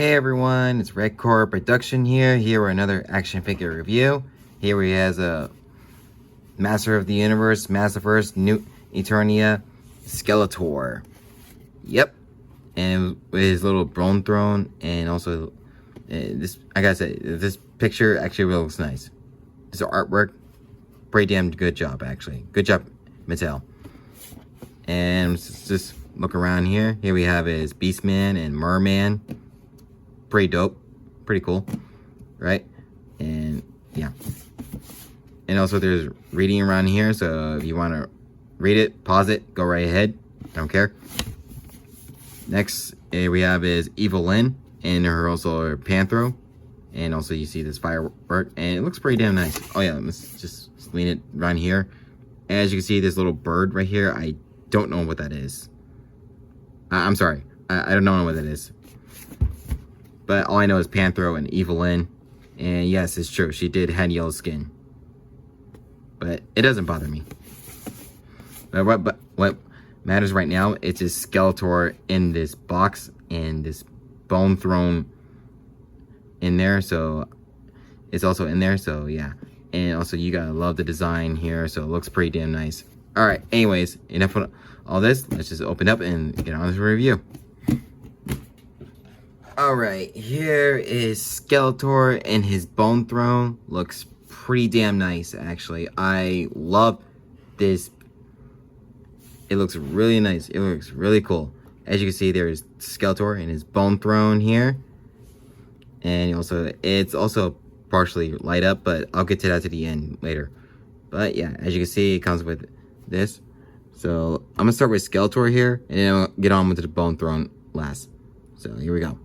Hey everyone, it's Red Core Production here with another action figure review. Here he has a Master of the Universe, Masterverse, new Eternia Skeletor. Yep, and with his little bone throne, and also this. I gotta say, this picture actually really looks nice. This artwork, pretty damn good job actually. Good job, Mattel. And just look around here. Here we have his Beastman and Merman. Pretty dope, pretty cool, right? And yeah, and also there's reading around here, so if you want to read it, pause it, go right ahead, don't care. Next we have is Evil Lynn, and her also Panthro, and also you see this firework, and it looks pretty damn nice. Oh yeah, let's just lean it around here. As you can see, this little bird right here, I don't know what that is. I'm sorry, I don't know what that is. But all I know is Panthro and Evil Lynn. And yes, it's true. She did have yellow skin. But it doesn't bother me. But what matters right now, it's just Skeletor in this box. And this bone throne in there. So it's also in there. So yeah. And also you gotta love the design here. So it looks pretty damn nice. Alright, anyways, enough of all this. Let's just open up and get on with the review. Alright, here is Skeletor and his bone throne. Looks pretty damn nice, actually. I love this. It looks really nice. It looks really cool. As you can see, there's Skeletor and his bone throne here. And also, it's also partially light up, but I'll get to that to the end later. But yeah, as you can see, it comes with this. So, I'm going to start with Skeletor here, and then I'll get on with the bone throne last. So, here we go.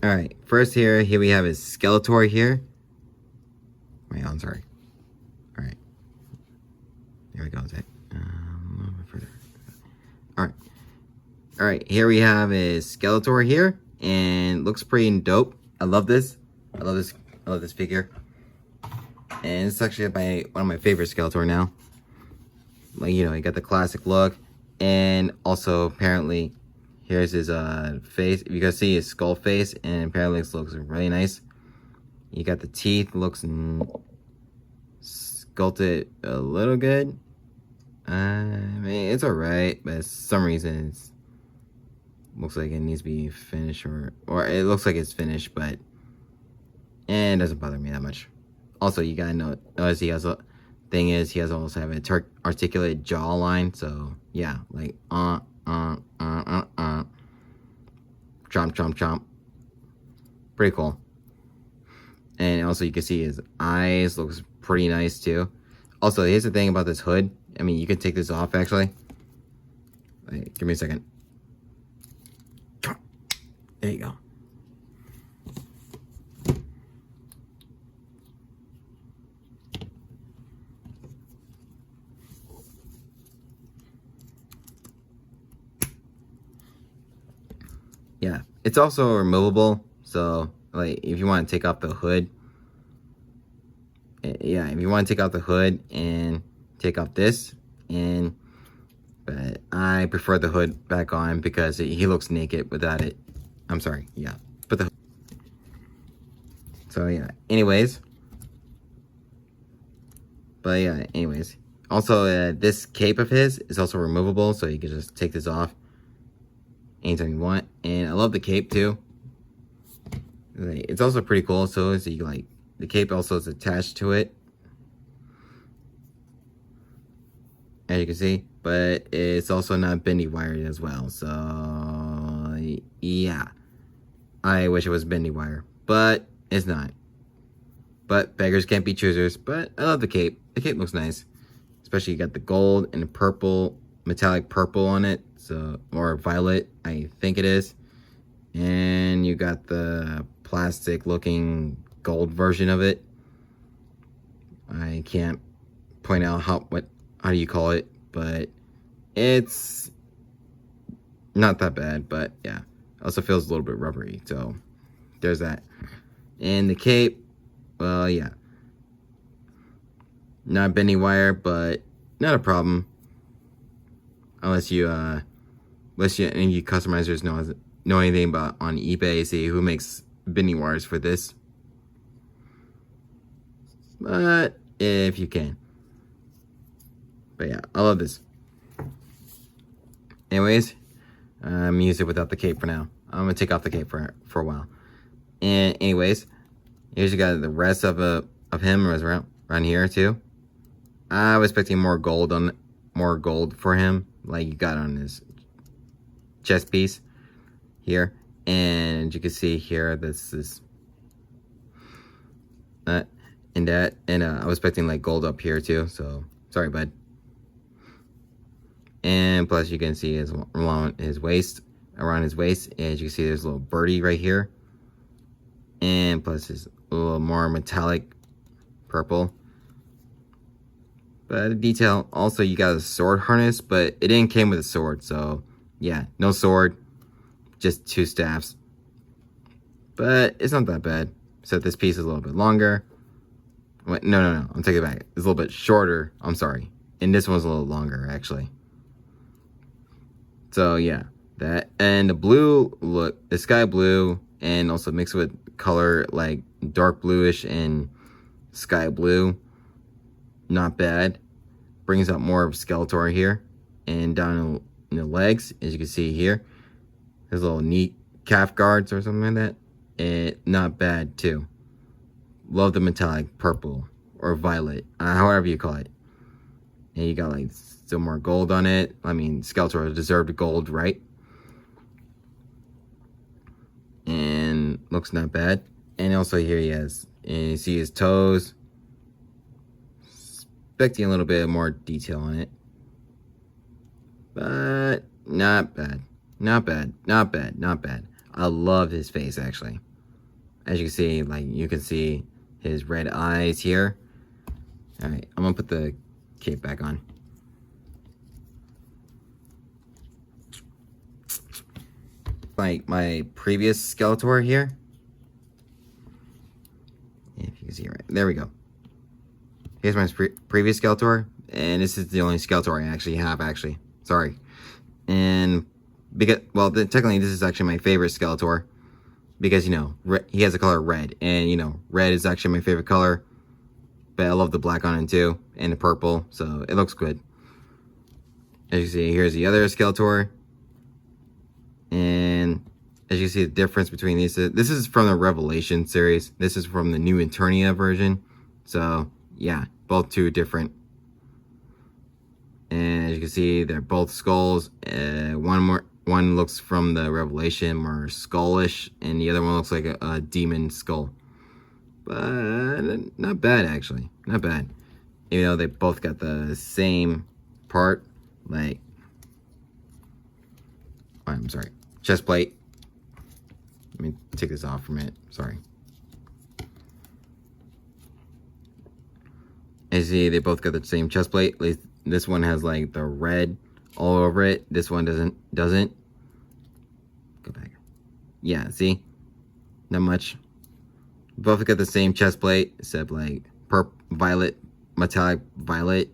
Alright, first here we have his Skeletor here. Wait, I'm sorry. Alright. There we go. Is that a little bit further? Alright. Alright, here we have his Skeletor here. And looks pretty dope. I love this. I love this figure. And it's actually one of my favorite Skeletor now. Like, you know, he got the classic look. And also, apparently, here's his face. You guys see his skull face, and apparently it looks really nice. You got the teeth, looks sculpted a little good. I mean, it's alright, but for some reason it looks like it needs to be finished, or it looks like it's finished, but it doesn't bother me that much. Also, you gotta notice he has a thing is he has also have an articulated jawline, so yeah, like chomp chomp chomp. Pretty cool. And also you can see his eyes looks pretty nice too. Also, here's the thing about this hood. I mean, you can take this off actually. Wait, give me a second. There you go. Yeah, it's also removable, so like if you want to take off the hood, yeah, if you want to take off the hood and take off this, but I prefer the hood back on because he looks naked without it. I'm sorry, yeah, put the hood. So yeah, anyways, also this cape of his is also removable, so you can just take this off anytime you want. And I love the cape too. It's also pretty cool. So you like the cape also is attached to it, as you can see, but it's also not bendy wired as well. So yeah, I wish it was bendy wire, but it's not. But beggars can't be choosers. But I love the cape. The cape looks nice, especially you got the gold and the purple, metallic purple on it. So, or violet, I think it is. And you got the plastic looking gold version of it. I can't point out how do you call it, but it's not that bad. But yeah, also feels a little bit rubbery, so there's that. And the cape, well, yeah, not bendy wire, but not a problem unless you any of you customizers know anything about on eBay, see who makes bending wires for this. But if you can. But yeah, I love this. Anyways, I'm gonna use it without the cape for now. I'm gonna take off the cape for a while. And anyways, here's you got the rest of him around here too. I was expecting more gold for him, like you got on his chest piece here. And you can see here, this is and that, and I was expecting like gold up here too. So sorry, bud. And plus, you can see his around his waist. As you can see, there's a little birdie right here. And plus, his a little more metallic purple. But the detail, also, you got a sword harness, but it didn't came with a sword. So yeah, no sword, just 2 staffs. But it's not that bad. So this piece is a little bit longer. Wait, no, I'm taking it back. It's a little bit shorter. I'm sorry. And this one's a little longer, actually. So yeah, that. And the blue, look, the sky blue, and also mixed with color like dark bluish and sky blue. Not bad. Brings out more of Skeletor here. And down in the legs, as you can see here, there's little neat calf guards or something like that. And not bad too. Love the metallic purple or violet, however you call it. And you got like still more gold on it. I mean, Skeletor deserved gold, right? And looks not bad. And also here he has, and you see his toes. Expecting a little bit more detail on it. But not bad. Not bad. I love his face, actually. As you can see, like, you can see his red eyes here. Alright, I'm gonna put the cape back on. Like my previous Skeletor here. If you can see right, there we go. Here's my previous Skeletor, and this is the only Skeletor I actually have, sorry. And because, well, technically this is actually my favorite Skeletor, because, you know, he has the color red, and, you know, red is actually my favorite color, but I love the black on it too, and the purple, so it looks good. As you see, here's the other Skeletor, and as you see the difference between these, this is from the Revelation series, this is from the new Eternia version, so yeah, both two different. And as you can see, they're both skulls. One looks from the Revelation more skullish, and the other one looks like a demon skull. But not bad, actually. Not bad. Even though they both got the same part, like, I'm sorry, chest plate. Let me take this off for a minute. Sorry. As you see, they both got the same chest plate. At least this one has like the red all over it. This one doesn't. Go back. Yeah, see? Not much. Both got the same chest plate, except like violet, metallic violet,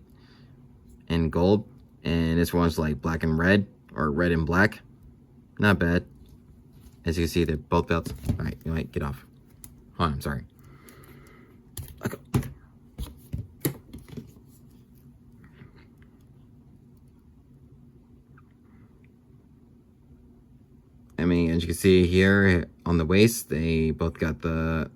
and gold. And this one's like black and red, or red and black. Not bad. As you can see, they're both belts. Alright, you might get off. Hold on, I'm sorry. Okay. I mean, as you can see here on the waist, they both got the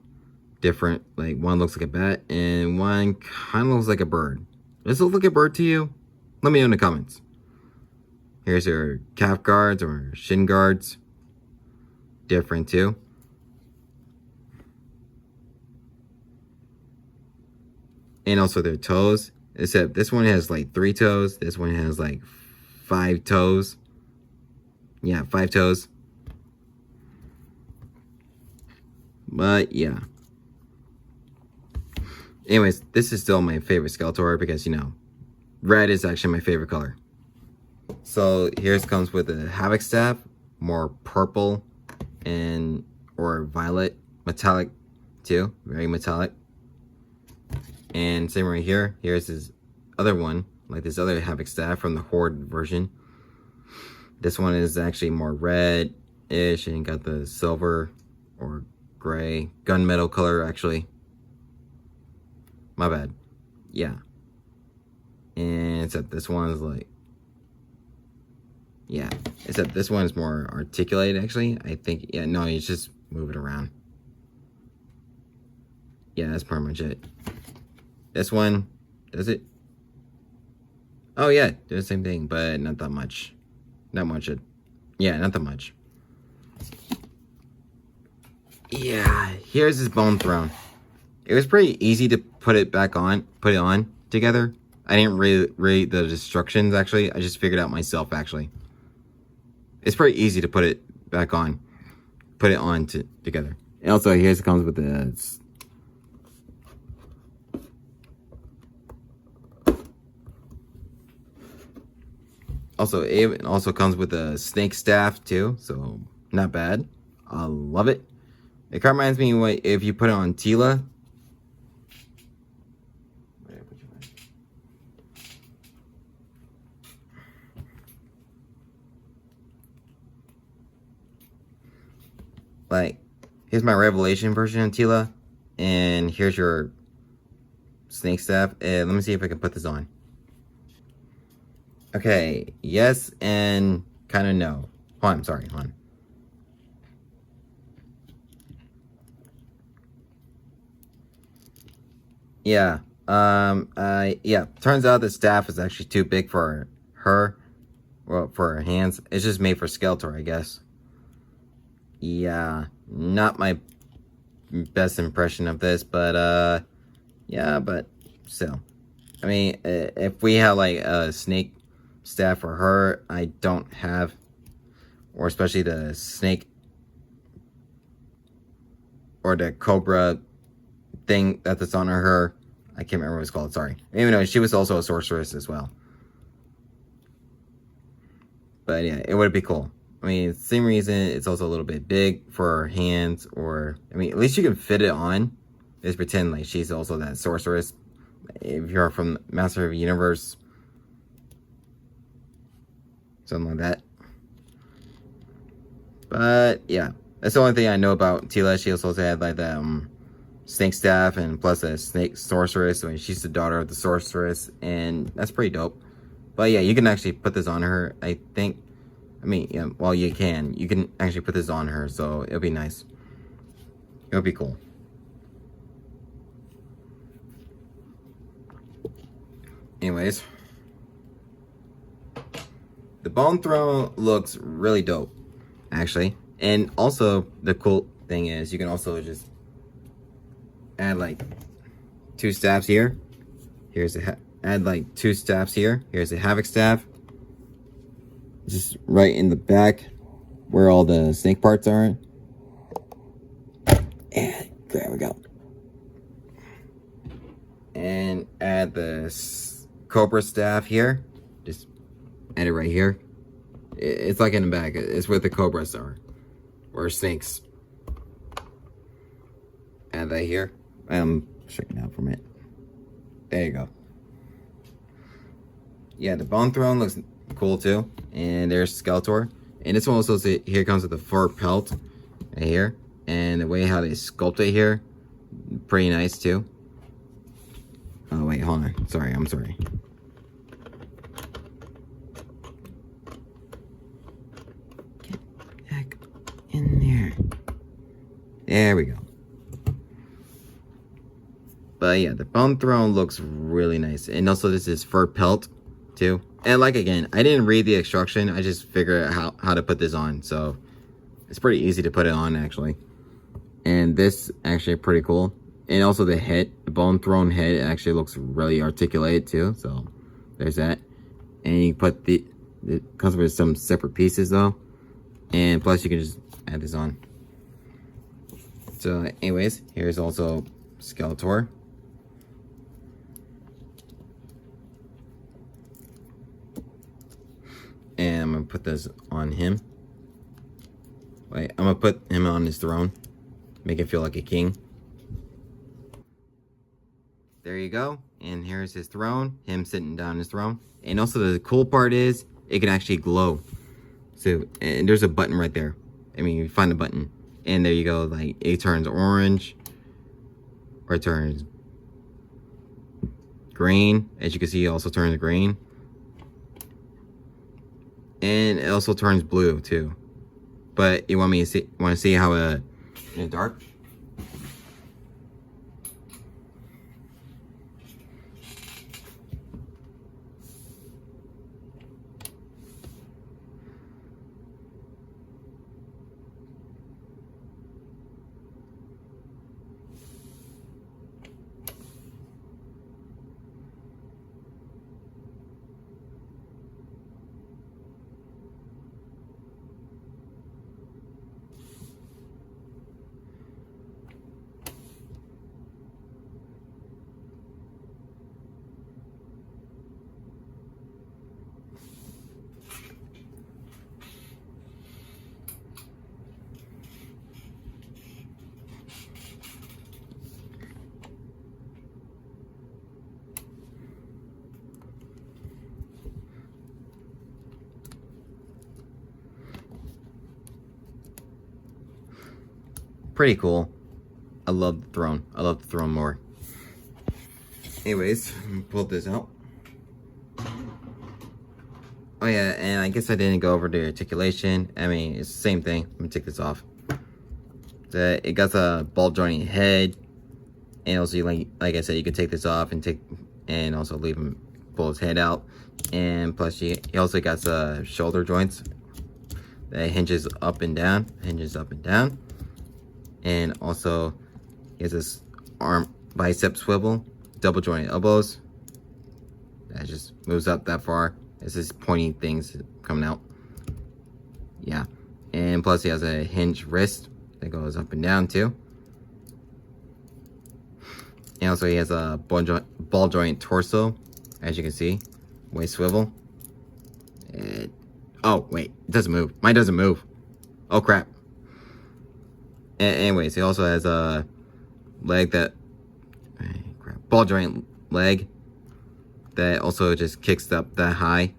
different, like, one looks like a bat and one kind of looks like a bird. Does it look like a bird to you? Let me know in the comments. Here's their calf guards or shin guards. Different too. And also their toes. Except this one has like 3 toes. This one has like 5 toes. Yeah, 5 toes. But yeah. Anyways, this is still my favorite Skeletor because, you know, red is actually my favorite color. So here's comes with a Havoc Staff, more purple and or violet, metallic too, very metallic. And same right here. Here's his other one, like this other Havoc Staff from the Horde version. This one is actually more red-ish and got the silver or gray, gunmetal color actually. My bad. Yeah. And except this one is like, yeah, except this one is more articulated actually. I think, yeah, no, you just move it around. Yeah, that's pretty much it. This one, does it? Oh yeah, do the same thing, but not that much. Not much. Yeah, not that much. Yeah, here's his Bone Throne. It was pretty easy to put it on together. I didn't really read the instructions actually. I just figured out myself actually. It's pretty easy to put it back on. Put it on together. And also here's it comes with the it also comes with a snake staff too, so not bad. I love it. It kind of reminds me of if you put it on Tila. Like, here's my Revelation version of Tila, and here's your snake staff. And let me see if I can put this on. Okay, yes and kind of no. Hold on, sorry, hold on. Yeah, yeah, turns out the staff is actually too big for her, well, for her hands. It's just made for Skeletor, I guess. Yeah, not my best impression of this, but, yeah, but still. I mean, if we have, like, a snake staff for her, I don't have, or especially the snake, or the cobra thing that's on her. I can't remember what it's called, sorry. Even though she was also a sorceress as well. But yeah, it would be cool. I mean, same reason, it's also a little bit big for her hands, or, I mean, at least you can fit it on. Just pretend like she's also that sorceress. If you're from Master of the Universe. Something like that. But, yeah. That's the only thing I know about Tila. She also had, like, the, snake staff, and plus a snake sorceress. I mean, she's the daughter of the sorceress, and that's pretty dope. But yeah, you can actually put this on her, I think. I mean, yeah, well, you can actually put this on her, so it'll be nice. It'll be cool. Anyways, the Bone Throne looks really dope, actually. And also, the cool thing is you can also just add like 2 staffs here. Add like 2 staffs here. Here's a Havoc staff. Just right in the back where all the snake parts are. And there we go. And add the cobra staff here. Just add it right here. It's like in the back. It's where the cobras are. Or snakes. Add that here. I'm straighten out from it. There you go. Yeah, the Bone Throne looks cool too. And there's Skeletor. And this one also, here comes with the fur pelt right here. And the way how they sculpt it here, pretty nice too. Oh wait, hold on. Sorry, I'm sorry. Get back in there. There we go. But yeah, the Bone Throne looks really nice. And also this is fur pelt too. And like again, I didn't read the instruction. I just figured out how to put this on. So it's pretty easy to put it on actually. And this actually pretty cool. And also the head, the Bone Throne head actually looks really articulated too. So there's that. And you put it comes with some separate pieces though. And plus you can just add this on. So anyways, here's also Skeletor. put this on him. Wait, I'm gonna put him on his throne. Make it feel like a king. There you go. And here's his throne. Him sitting down on his throne. And also the cool part is it can actually glow. So, and there's a button right there. I mean, you find the button. And there you go. Like, it turns orange. Or it turns green. As you can see, it also turns green. And it also turns blue too. But you want to see how in the dark? Pretty cool. I love the throne. I love the throne more. Anyways, pull this out. Oh yeah, and I guess I didn't go over the articulation. I mean, it's the same thing. Let me take this off. It got a ball jointed head, and also like I said, you can take this off and also leave him pull his head out. And plus, he also got shoulder joints that hinges up and down, and also he has this arm bicep swivel, double jointed elbows. That just moves up that far. It's just pointy things coming out. Yeah. And plus he has a hinge wrist that goes up and down too. And also he has a ball joint torso, as you can see. Waist swivel. Oh, wait. It doesn't move. Mine doesn't move. Oh, crap. Anyways, he also has a leg that... ball joint leg that also just kicks up that high.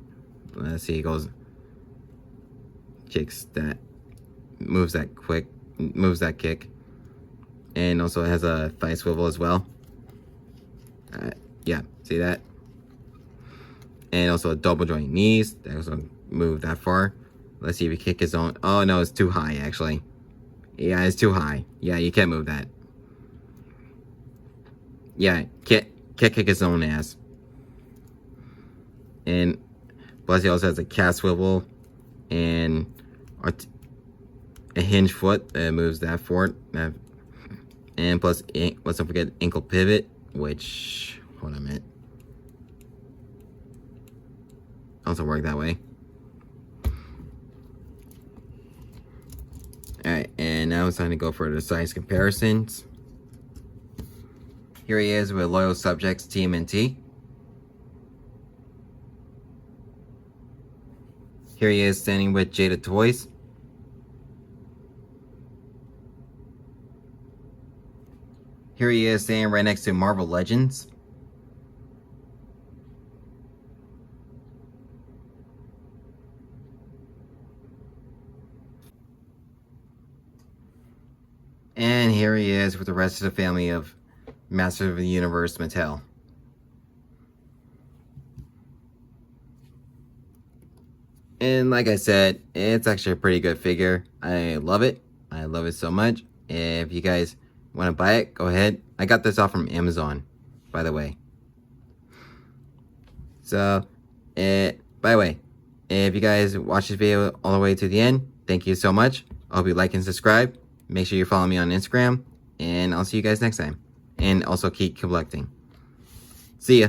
Let's see, it goes... kicks that... moves that kick. And also it has a thigh swivel as well. Yeah, see that? And also a double joint knees. That also move that far. Let's see if he kick his own... oh, no, it's too high, actually. Yeah, it's too high. Yeah, you can't move that. Yeah, can't kick his own ass. And plus he also has a calf swivel and a hinge foot that moves that forward. And plus, let's not forget ankle pivot, which, hold on a minute, also work that way. Alright, and now it's time to go for the size comparisons. Here he is with Loyal Subjects TMNT. Here he is standing with Jada Toys. Here he is standing right next to Marvel Legends. And here he is with the rest of the family of Masters of the Universe Mattel. And like I said, it's actually a pretty good figure. I love it. I love it so much. If you guys want to buy it, go ahead. I got this off from Amazon, by the way. So, by the way, if you guys watch this video all the way to the end, thank you so much. I hope you like and subscribe. Make sure you follow me on Instagram. And I'll see you guys next time. And also keep collecting. See ya.